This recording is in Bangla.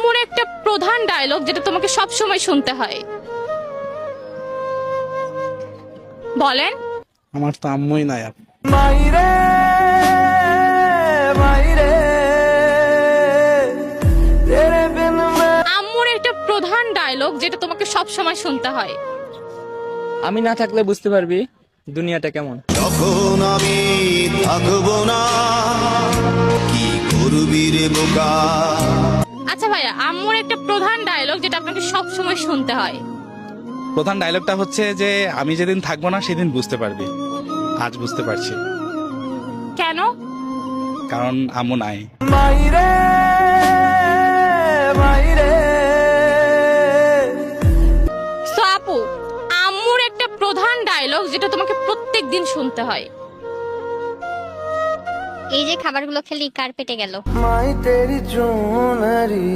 আম্মুর একটা প্রধান ডায়লগ যেটা তোমাকে সব সময় শুনতে হয়, বলেন। আমার তো আম্মুই নাই। মাইরে মাইরে তেরে বিন আম্মুর একটা প্রধান ডায়লগ যেটা তোমাকে সব সময় শুনতে হয়। আমি না থাকলে বুঝতে পারবি দুনিয়াটা কেমন। যখন আমি থাকবো না কি করবি রে বোকা। আচ্ছা ভাইয়া, আম্মুর একটা প্রধান ডায়লগ যেটা আপনাকে সব সময় শুনতে হয়। প্রধান ডায়লগটা হচ্ছে যে আমি যেদিন থাকবো না সেদিন বুঝতে পারবি। আজ বুঝতে পারছি, কেন? কারণ আম্মু নাই। মাইরে মাইরে সো আপু, আম্মুর একটা প্রধান ডায়লগ যেটা তোমাকে প্রত্যেক দিন শুনতে হয়। এই যে খাবারগুলো খেলি কার পেটে গেল? মাই তেরি চুনরি